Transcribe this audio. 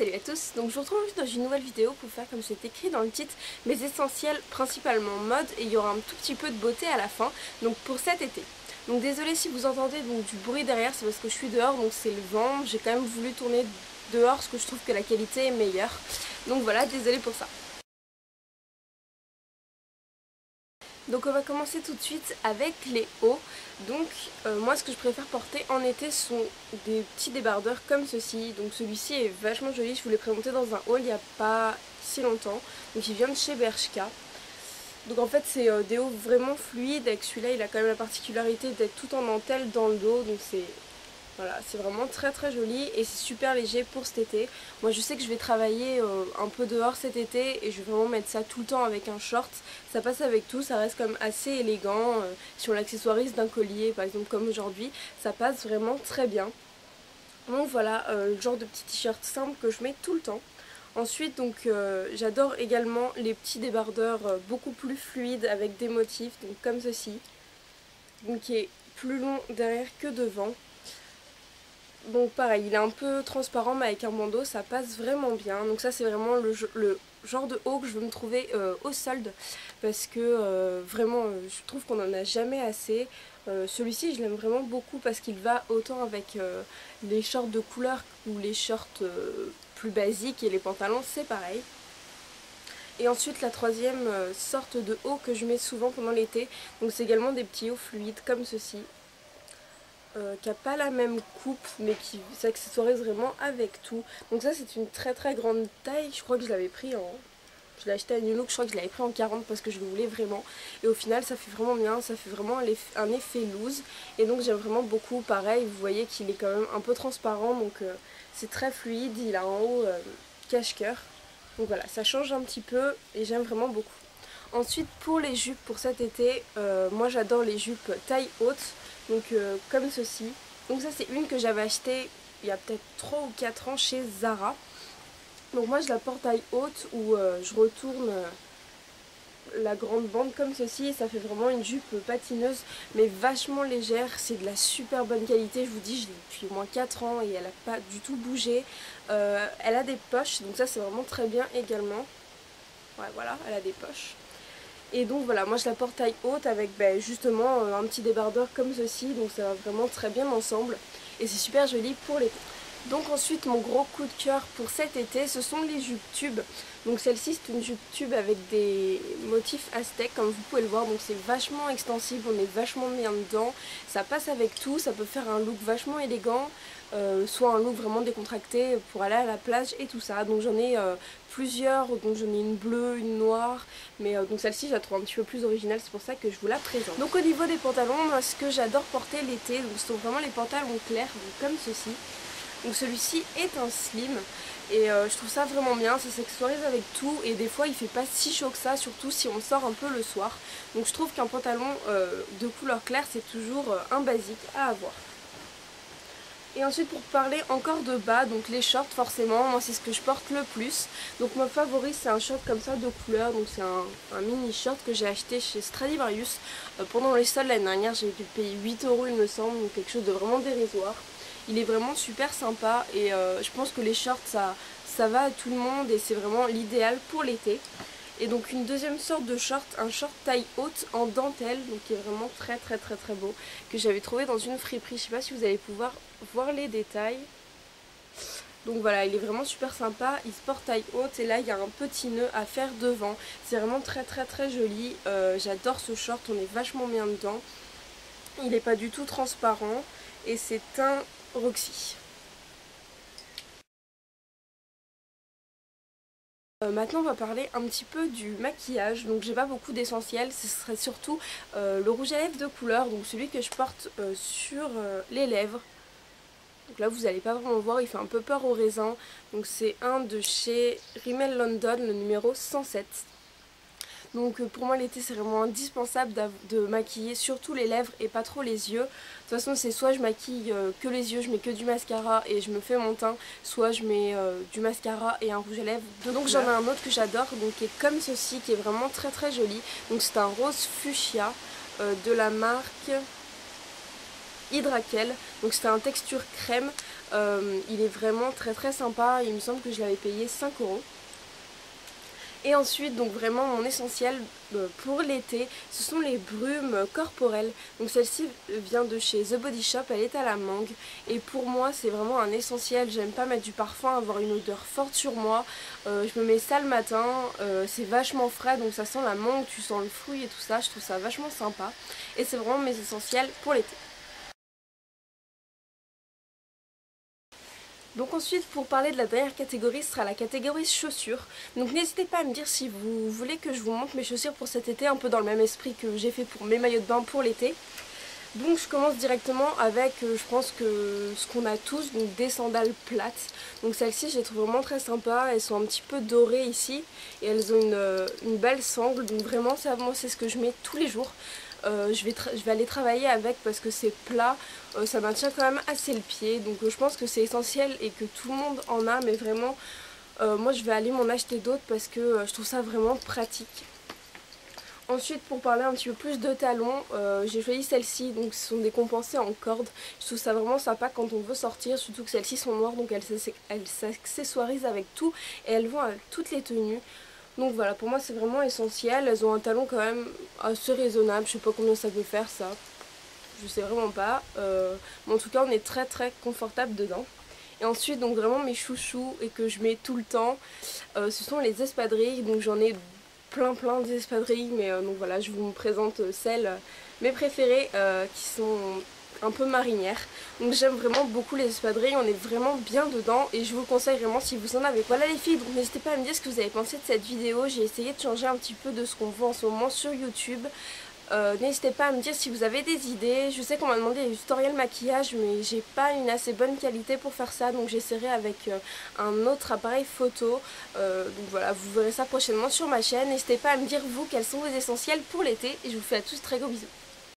Salut à tous, donc je vous retrouve dans une nouvelle vidéo pour faire comme c'est écrit dans le titre mes essentiels principalement mode et il y aura un tout petit peu de beauté à la fin, donc pour cet été. Donc désolé si vous entendez donc, du bruit derrière, c'est parce que je suis dehors donc c'est le vent, j'ai quand même voulu tourner dehors parce que je trouve que la qualité est meilleure, donc voilà, désolé pour ça. Donc on va commencer tout de suite avec les hauts. Donc moi ce que je préfère porter en été sont des petits débardeurs comme ceci. Donc celui-ci est vachement joli, je vous l'ai présenté dans un haul il n'y a pas si longtemps. Donc il vient de chez Bershka. Donc en fait c'est des hauts vraiment fluides, avec celui-là il a quand même la particularité d'être tout en dentelle dans le dos. Donc voilà, c'est vraiment très très joli et c'est super léger pour cet été. Moi je sais que je vais travailler un peu dehors cet été et je vais vraiment mettre ça tout le temps avec un short. Ça passe avec tout, ça reste comme assez élégant. Si on l'accessoirise d'un collier par exemple comme aujourd'hui, ça passe vraiment très bien. Donc voilà, le genre de petit t-shirt simple que je mets tout le temps. Ensuite donc j'adore également les petits débardeurs beaucoup plus fluides avec des motifs, donc comme ceci. Donc qui est plus long derrière que devant. Donc pareil, il est un peu transparent mais avec un bandeau ça passe vraiment bien. Donc ça c'est vraiment le genre de haut que je veux me trouver au solde. Parce que vraiment je trouve qu'on n'en a jamais assez. Celui-ci je l'aime vraiment beaucoup parce qu'il va autant avec les shorts de couleur ou les shorts plus basiques et les pantalons c'est pareil. Et ensuite la troisième sorte de haut que je mets souvent pendant l'été, donc c'est également des petits hauts fluides comme ceci. Qui n'a pas la même coupe mais qui s'accessorise vraiment avec tout. Donc ça c'est une très très grande taille, je crois que je l'avais pris en... Je l'ai acheté à New Look, je crois que je l'avais pris en 40 parce que je le voulais vraiment. Et au final ça fait vraiment bien, ça fait vraiment un effet loose. Et donc j'aime vraiment beaucoup, pareil, vous voyez qu'il est quand même un peu transparent. Donc c'est très fluide, il a en haut cache-cœur. Donc voilà, ça change un petit peu et j'aime vraiment beaucoup. Ensuite pour les jupes pour cet été, moi j'adore les jupes taille haute. Donc comme ceci. Donc ça c'est une que j'avais achetée il y a peut-être 3 ou 4 ans chez Zara. Donc moi je la porte taille haute où je retourne la grande bande comme ceci et ça fait vraiment une jupe patineuse mais vachement légère. C'est de la super bonne qualité, je vous dis, je l'ai depuis au moins 4 ans et elle n'a pas du tout bougé. Elle a des poches, donc ça c'est vraiment très bien également. Ouais voilà, elle a des poches. Et donc voilà, moi je la porte taille haute avec justement un petit débardeur comme ceci, donc ça va vraiment très bien ensemble et c'est super joli pour l'été. Donc ensuite mon gros coup de cœur pour cet été ce sont les jupes tubes. Donc celle-ci c'est une jupe tube avec des motifs aztèques comme vous pouvez le voir, donc c'est vachement extensible, on est vachement bien dedans, ça passe avec tout, ça peut faire un look vachement élégant, soit un look vraiment décontracté pour aller à la plage et tout ça. Donc j'en ai plusieurs, donc j'en ai une bleue, une noire, mais donc celle-ci je la trouve un petit peu plus originale, c'est pour ça que je vous la présente. Donc au niveau des pantalons, moi ce que j'adore porter l'été, donc ce sont vraiment les pantalons clairs, donc comme ceci. Donc celui-ci est un slim et je trouve ça vraiment bien, ça s'accessoirise avec tout et des fois il fait pas si chaud que ça, surtout si on sort un peu le soir. Donc je trouve qu'un pantalon de couleur claire c'est toujours un basique à avoir. Et ensuite pour parler encore de bas, donc les shorts forcément, moi c'est ce que je porte le plus. Donc mon favori c'est un short comme ça de couleur, donc c'est un mini short que j'ai acheté chez Stradivarius pendant les soldes l'année dernière, j'ai dû payer 8 € il me semble, donc quelque chose de vraiment dérisoire. Il est vraiment super sympa et je pense que les shorts ça va à tout le monde et c'est vraiment l'idéal pour l'été. Et donc une deuxième sorte de short, un short taille haute en dentelle, donc qui est vraiment très très très très beau, que j'avais trouvé dans une friperie, je sais pas si vous allez pouvoir voir les détails. Donc voilà, il est vraiment super sympa, il se porte taille haute et là il y a un petit nœud à faire devant. C'est vraiment très très très joli, j'adore ce short, on est vachement bien dedans. Il n'est pas du tout transparent et c'est un Roxy. Maintenant on va parler un petit peu du maquillage, donc j'ai pas beaucoup d'essentiels, ce serait surtout le rouge à lèvres de couleur, donc celui que je porte sur les lèvres. Donc là vous n'allez pas vraiment voir, il fait un peu peur au raisin, donc c'est un de chez Rimmel London, le numéro 107. Donc pour moi l'été c'est vraiment indispensable de maquiller surtout les lèvres et pas trop les yeux. De toute façon c'est soit je maquille que les yeux, je mets que du mascara et je me fais mon teint, soit je mets du mascara et un rouge à lèvres. Donc j'en ai un autre que j'adore, donc qui est comme ceci, qui est vraiment très très joli. Donc c'est un rose fuchsia de la marque Hydraquel, donc c'était un texture crème, il est vraiment très sympa, il me semble que je l'avais payé 5 €. Et ensuite, donc vraiment mon essentiel pour l'été, ce sont les brumes corporelles. Donc celle-ci vient de chez The Body Shop, elle est à la mangue. Et pour moi c'est vraiment un essentiel, j'aime pas mettre du parfum, avoir une odeur forte sur moi. Je me mets ça le matin, c'est vachement frais, donc ça sent la mangue, tu sens le fruit et tout ça, je trouve ça vachement sympa. Et c'est vraiment mes essentiels pour l'été. Donc ensuite, pour parler de la dernière catégorie, ce sera la catégorie chaussures. Donc n'hésitez pas à me dire si vous voulez que je vous montre mes chaussures pour cet été, un peu dans le même esprit que j'ai fait pour mes maillots de bain pour l'été. Donc je commence directement avec, je pense que ce qu'on a tous, donc des sandales plates. Donc celles-ci je les trouve vraiment très sympas, elles sont un petit peu dorées ici et elles ont une belle sangle, donc vraiment ça, moi c'est ce que je mets tous les jours. Je vais aller travailler avec parce que c'est plat, ça maintient quand même assez le pied, donc je pense que c'est essentiel et que tout le monde en a, mais vraiment moi je vais aller m'en acheter d'autres parce que je trouve ça vraiment pratique. Ensuite, pour parler un petit peu plus de talons, j'ai choisi celles-ci, donc ce sont des compensés en corde. Je trouve ça vraiment sympa quand on veut sortir, surtout que celles-ci sont noires, donc elles s'accessoirisent avec tout et elles vont avec toutes les tenues. Donc voilà, pour moi c'est vraiment essentiel. Elles ont un talon quand même assez raisonnable, je sais pas combien ça peut faire ça, je sais vraiment pas. Mais en tout cas on est très confortable dedans. Et ensuite donc vraiment mes chouchous et que je mets tout le temps, ce sont les espadrilles, donc j'en ai plein d'espadrilles, mais donc voilà, je vous présente celles, mes préférées, qui sont un peu marinières. Donc j'aime vraiment beaucoup les espadrilles, on est vraiment bien dedans et je vous le conseille vraiment si vous en avez. Voilà les filles, donc n'hésitez pas à me dire ce que vous avez pensé de cette vidéo. J'ai essayé de changer un petit peu de ce qu'on voit en ce moment sur YouTube. N'hésitez pas à me dire si vous avez des idées. Je sais qu'on m'a demandé des tutoriels maquillage, mais j'ai pas une assez bonne qualité pour faire ça, donc j'essaierai avec un autre appareil photo. Donc voilà, vous verrez ça prochainement sur ma chaîne. N'hésitez pas à me dire vous quels sont vos essentiels pour l'été et je vous fais à tous très gros bisous.